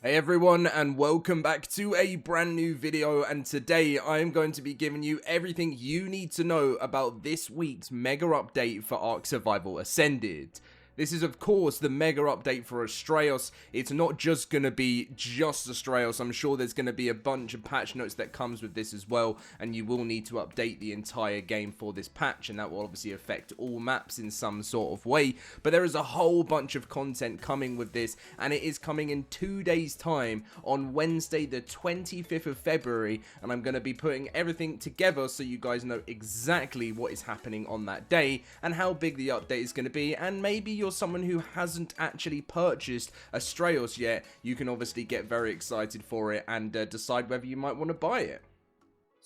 Hey everyone, and welcome back to a brand new video, and today I am going to be giving you everything you need to know about this week's mega update for ARK Survival Ascended. This is of course the mega update for Astraeos. It's not just going to be just Astraeos. I'm sure there's going to be a bunch of patch notes that comes with this as well, and you will need to update the entire game for this patch, and that will obviously affect all maps in some sort of way. But there is a whole bunch of content coming with this, and it is coming in 2 days time on Wednesday the 25th of February, and I'm going to be putting everything together so you guys know exactly what is happening on that day and how big the update is going to be. And maybe you're someone who hasn't actually purchased Astraeos yet, you can obviously get very excited for it and decide whether you might want to buy it.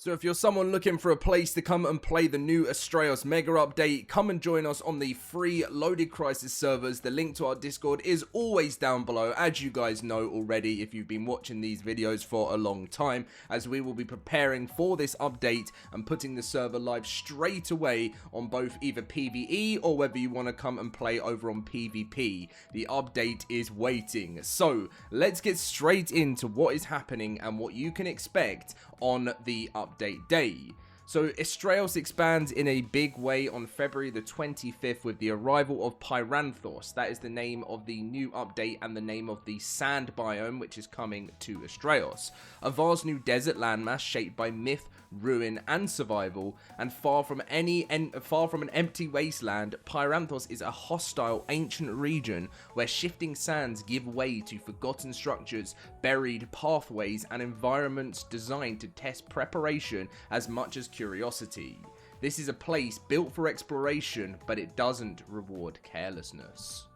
So if you're someone looking for a place to come and play the new Astraeos Mega update, come and join us on the free LoadedCrysis servers. The link to our Discord is always down below, as you guys know already if you've been watching these videos for a long time, as we will be preparing for this update and putting the server live straight away on both either PvE or whether you want to come and play over on PvP. The update is waiting. So let's get straight into what is happening and what you can expect on the update day. So Astraeos expands in a big way on February the 25th with the arrival of Pyranthos. That is the name of the new update and the name of the sand biome which is coming to Astraeos. A vast new desert landmass shaped by myth, ruin and survival, and far from an empty wasteland, Pyranthos is a hostile ancient region where shifting sands give way to forgotten structures, buried pathways and environments designed to test preparation as much as curiosity. This is a place built for exploration, but it doesn't reward carelessness.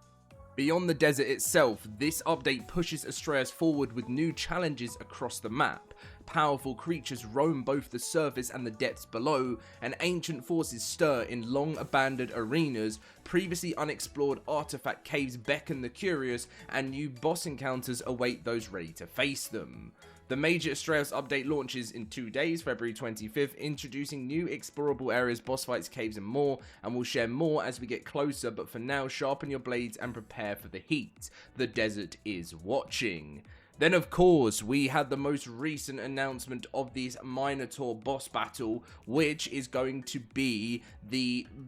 Beyond the desert itself, this update pushes Astraeos forward with new challenges across the map. Powerful creatures roam both the surface and the depths below, and ancient forces stir in long-abandoned arenas. Previously unexplored artifact caves beckon the curious, and new boss encounters await those ready to face them. The major Astraeos update launches in 2 days, February 25th, introducing new explorable areas, boss fights, caves and more, and we'll share more as we get closer, but for now, sharpen your blades and prepare for the heat. The desert is watching. Then of course, we had the most recent announcement of this Minotaur boss battle, which is going to be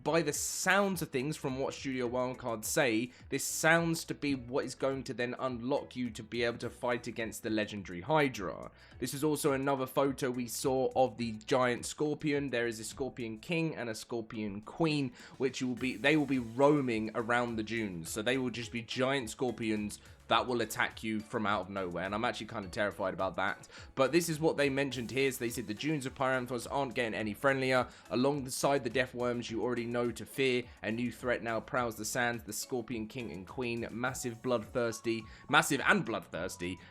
by the sounds of things from what Studio Wildcard say, this sounds to be what is going to then unlock you to be able to fight against the legendary Hydra. This is also another photo we saw of the giant scorpion. There is a scorpion king and a scorpion queen, which they will be roaming around the dunes. So they will just be giant scorpions that will attack you from out of nowhere, and I'm actually kind of terrified about that. But this is what they mentioned here. So they said the dunes of Pyranthos aren't getting any friendlier. Alongside the death worms you already know to fear, a new threat now prowls the sands, the Scorpion King and Queen. Massive and bloodthirsty.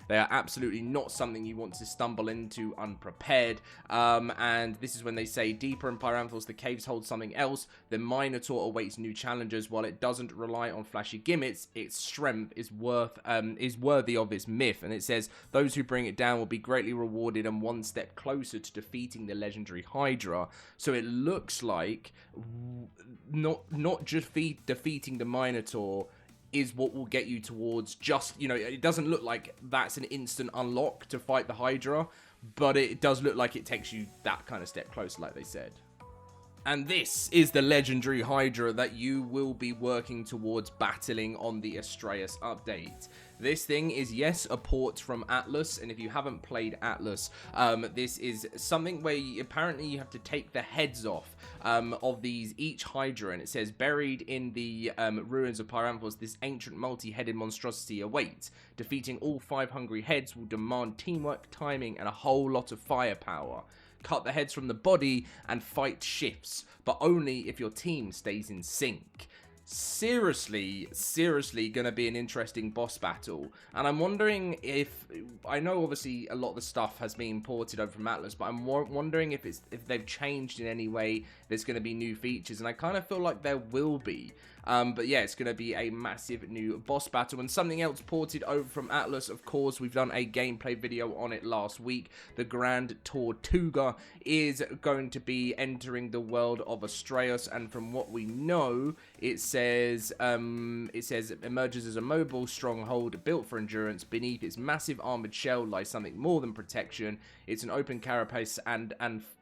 They are absolutely not something you want to stumble into unprepared. And this is when they say deeper in Pyranthos the caves hold something else. The Minotaur awaits new challenges. While it doesn't rely on flashy gimmicks, its strength is worthy of its myth, and it says those who bring it down will be greatly rewarded and one step closer to defeating the legendary Hydra. So it looks like not just defeating the Minotaur is what will get you towards just, it doesn't look like that's an instant unlock to fight the Hydra, but it does look like it takes you that kind of step closer, like they said. And this is the legendary Hydra that you will be working towards battling on the Astraeos update. This thing is, yes, a port from Atlas, and if you haven't played Atlas, this is something where apparently you have to take the heads off of each Hydra, and it says, buried in the ruins of Pyranthos, this ancient multi-headed monstrosity awaits. Defeating all 5 hungry heads will demand teamwork, timing, and a whole lot of firepower. Cut the heads from the body and fight shifts, but only if your team stays in sync. Seriously gonna be an interesting boss battle, and I'm wondering if, I know obviously a lot of the stuff has been ported over from Atlas, but I'm wondering if they've changed in any way. There's gonna be new features, and I kind of feel like there will be. But yeah, it's going to be a massive new boss battle. And something else ported over from Atlas, of course, we've done a gameplay video on it last week. The Grand Tortuga is going to be entering the world of Astraeos, and from what we know, it says it emerges as a mobile stronghold built for endurance. Beneath its massive armored shell lies something more than protection. It's an open carapace and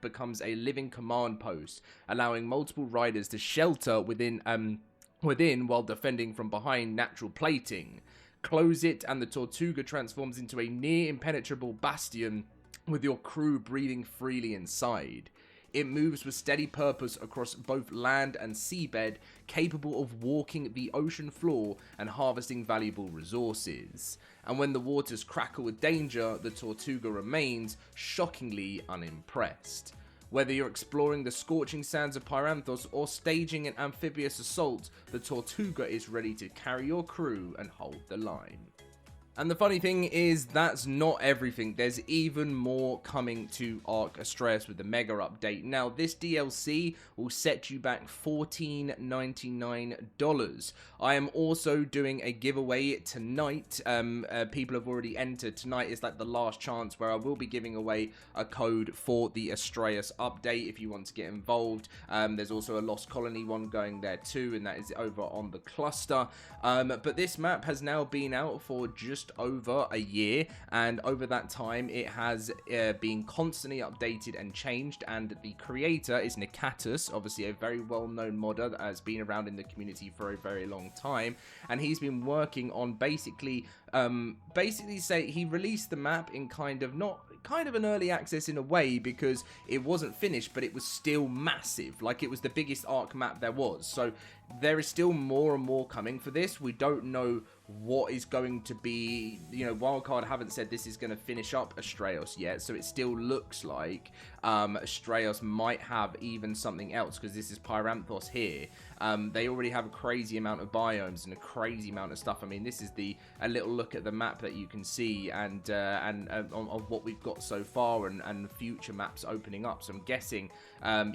becomes a living command post, allowing multiple riders to shelter within while defending from behind natural plating. Close it and the Tortuga transforms into a near impenetrable bastion with your crew breathing freely inside. It moves with steady purpose across both land and seabed, capable of walking the ocean floor and harvesting valuable resources. And when the waters crackle with danger, the Tortuga remains shockingly unimpressed. Whether you're exploring the scorching sands of Pyranthos or staging an amphibious assault, the Tortuga is ready to carry your crew and hold the line. And the funny thing is, that's not everything. There's even more coming to ARK Astraeos with the Mega update. Now, this DLC will set you back $14.99. I am also doing a giveaway tonight. People have already entered. Tonight is like the last chance where I will be giving away a code for the Astraeos update if you want to get involved. There's also a Lost Colony one going there too, and that is over on the cluster. But this map has now been out for just over a year, and over that time it has been constantly updated and changed, and the creator is Nikatus, obviously a very well-known modder that has been around in the community for a very long time, and he's been working on basically say he released the map in kind of an early access in a way, because it wasn't finished, but it was still massive. Like, it was the biggest ARK map there was. So there is still more and more coming for this. We don't know what is going to be, you know, Wildcard haven't said this is going to finish up Astraeos yet, so it still looks like Astraeos might have even something else, because this is Pyranthos here. They already have a crazy amount of biomes and a crazy amount of stuff. I mean, this is a little look at the map that you can see, and of what we've got so far, and future maps opening up. So I'm guessing,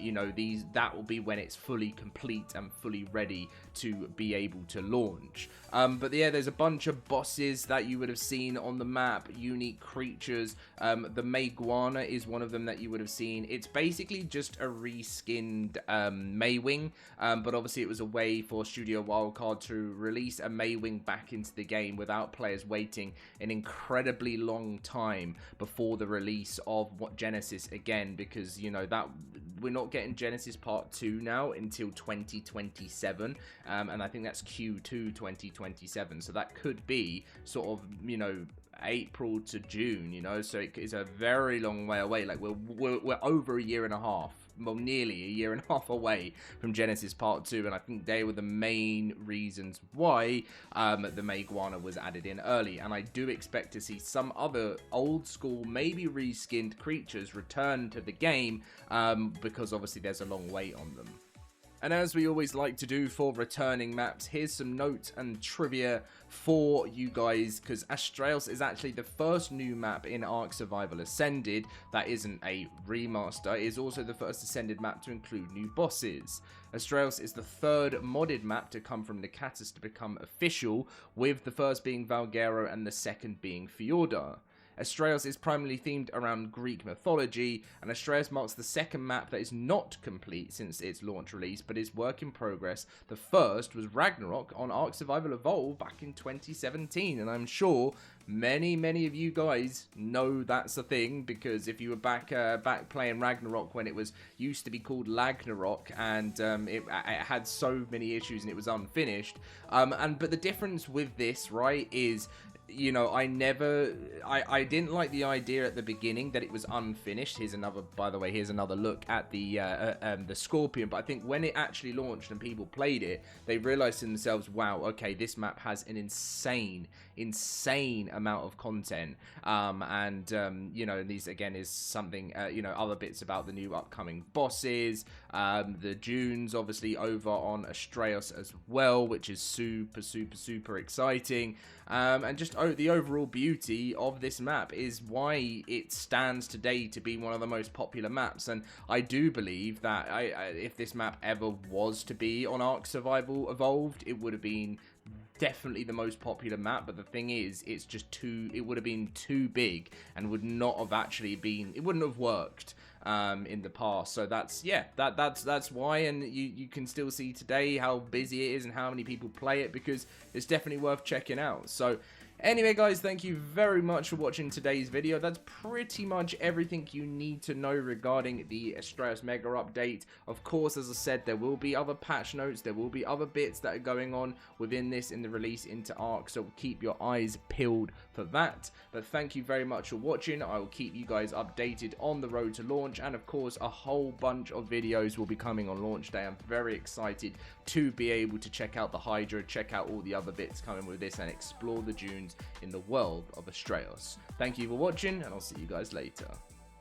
you know, that will be when it's fully complete and fully ready to be able to launch. But yeah, there's a bunch of bosses that you would have seen on the map, unique creatures. The Mayguana is one of them that you would have seen. It's basically just a reskinned Maywing, but obviously it was a way for Studio Wildcard to release a Maywing back into the game without players waiting an incredibly long time before the release of Genesis again, because, you know, that we're not getting Genesis Part 2 now until 2027, and I think that's Q2 2027, so that could be sort of, you know, April to June, you know, so it is a very long way away. Like, we're over a year and a half, well, nearly a year and a half away from Genesis Part 2, and I think they were the main reasons why the Mayguana was added in early, and I do expect to see some other old school, maybe reskinned creatures return to the game, because obviously there's a long wait on them. And as we always like to do for returning maps, here's some notes and trivia for you guys, because Astraeos is actually the first new map in ARK Survival Ascended that isn't a remaster. It is also the first Ascended map to include new bosses. Astraeos is the third modded map to come from Nikatus to become official, with the first being Valguero and the second being Fjorda. Astraeos is primarily themed around Greek mythology, and Astraeos marks the second map that is not complete since its launch release, but is work in progress. The first was Ragnarok on ARK Survival Evolved back in 2017, and I'm sure many of you guys know that's a thing, because if you were back playing Ragnarok when it was used to be called Lagnarok, and it had so many issues and it was unfinished, but the difference with this, right, is, you know, I didn't like the idea at the beginning that it was unfinished. By the way, here's another look at the Scorpion. But I think when it actually launched and people played it, they realized to themselves, wow, okay, this map has an insane insane amount of content. You know, these again is something, you know, other bits about the new upcoming bosses, the dunes obviously over on Astraeos as well, which is super exciting. And just the overall beauty of this map is why it stands today to be one of the most popular maps. And I do believe that if this map ever was to be on ARK Survival Evolved, it would have been definitely the most popular map. But the thing is, it's just it would have been too big and would not have actually been, it wouldn't have worked in the past. So that's, yeah, that's why. And you can still see today how busy it is and how many people play it, because it's definitely worth checking out. So anyway, guys, thank you very much for watching today's video. That's pretty much everything you need to know regarding the Astraeos Mega update. Of course, as I said, there will be other patch notes, there will be other bits that are going on within this in the release into ARK, so keep your eyes peeled for that. But thank you very much for watching. I will keep you guys updated on the road to launch, and of course, a whole bunch of videos will be coming on launch day. I'm very excited to be able to check out the Hydra, check out all the other bits coming with this, and explore the dunes in the world of Astraeos. Thank you for watching, and I'll see you guys later.